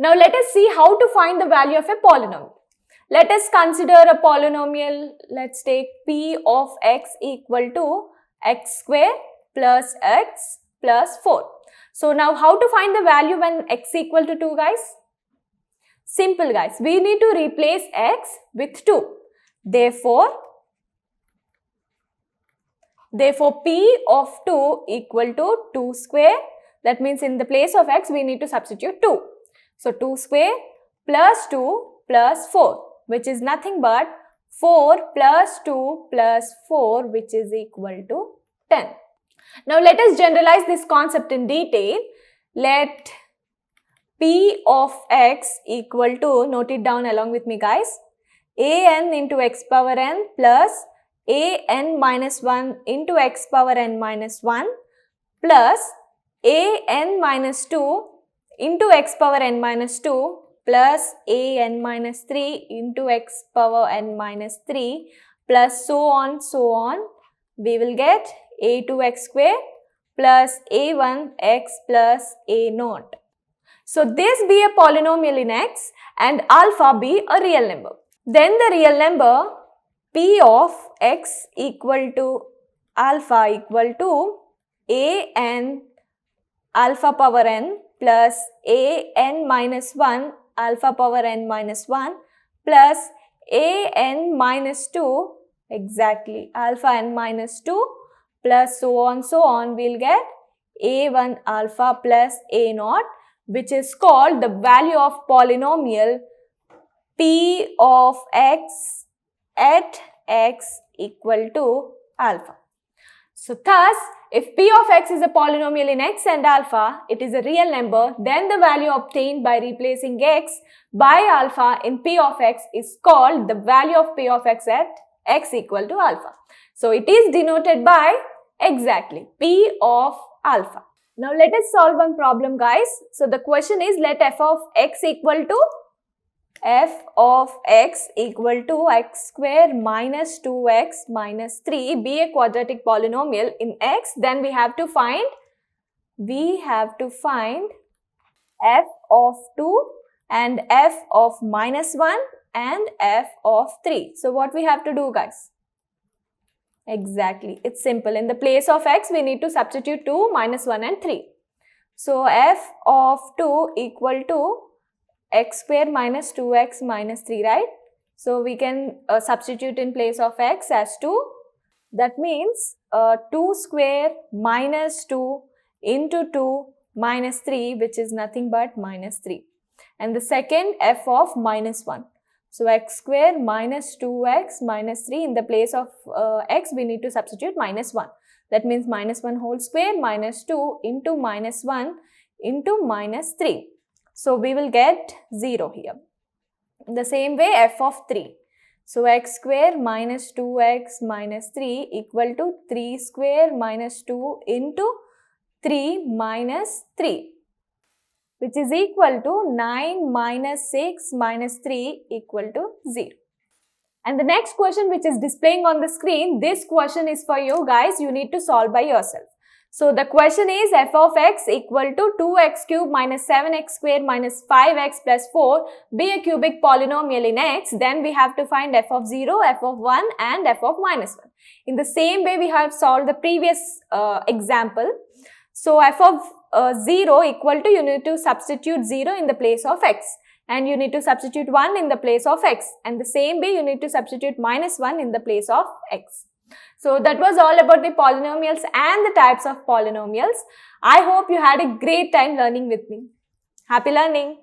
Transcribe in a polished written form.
Now let us see how to find the value of a polynomial. Let us consider a polynomial. Let's take p of x equal to x square plus x plus 4. So now how to find the value when x equal to 2, guys? Simple, guys. We need to replace x with 2. Therefore p of 2 equal to 2 square. That means in the place of x we need to substitute 2. So 2 square plus 2 plus 4, which is nothing but 4 plus 2 plus 4, which is equal to 10. Now let us generalize this concept in detail. Let p of x equal to, note it down along with me, guys, an into x power n plus an minus 1 into x power n minus 1 plus an minus 2 into x power n minus 2 plus an minus 3 into x power n minus 3 plus so on. We will get a2x square plus a1x plus a0. So this be a polynomial in x and alpha be a real number. Then the real number p of x equal to alpha equal to an alpha power n plus an minus 1 alpha power n minus 1 plus an minus 2, exactly, alpha n minus 2 plus so on, we'll get a1 alpha plus a0, which is called the value of polynomial p of x at x equal to alpha. So thus, if p of x is a polynomial in x and alpha, it is a real number, then the value obtained by replacing x by alpha in p of x is called the value of p of x at x equal to alpha. So it is denoted by exactly p of alpha. Now let us solve one problem, guys. So the question is, let f of x equal to x square minus 2x minus 3 be a quadratic polynomial in x. Then we have to find f of 2 and f of minus 1 and f of 3. So what we have to do, guys? Exactly, it's simple. In the place of x we need to substitute 2, minus 1 and 3. So f of 2 equal to x square minus 2x minus 3, right? So we can substitute in place of x as 2. That means 2 square minus 2 into 2 minus 3, which is nothing but minus 3. And the second, f of minus 1. So x square minus 2x minus 3, in the place of x we need to substitute minus 1. That means minus 1 whole square minus 2 into minus 1 into minus 3. So we will get 0 here. In the same way, f of 3. So x square minus 2x minus 3 equal to 3 square minus 2 into 3 minus 3, which is equal to 9 minus 6 minus 3 equal to 0. And the next question, which is displaying on the screen, this question is for you guys. You need to solve by yourself. So the question is, f of x equal to 2x cube minus 7x square minus 5x plus 4 be a cubic polynomial in x. Then we have to find f of 0, f of 1 and f of minus 1. In the same way we have solved the previous example. So f of 0 equal to, you need to substitute 0 in the place of x, and you need to substitute 1 in the place of x, and the same way you need to substitute minus 1 in the place of x. So that was all about the polynomials and the types of polynomials. I hope you had a great time learning with me. Happy learning!